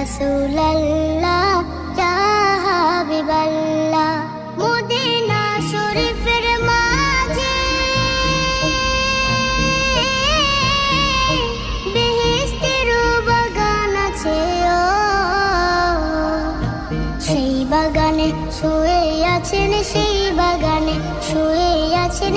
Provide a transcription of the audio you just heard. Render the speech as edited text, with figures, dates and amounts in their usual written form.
রাসূলুল্লাহ ইয়া হাবিবাল্লাহ। Medina শরীফের মাঝে বেহেশতের বাগান আছে, সেই বাগানে শুয়ে আছেন, সেই বাগানে শুয়ে আছেন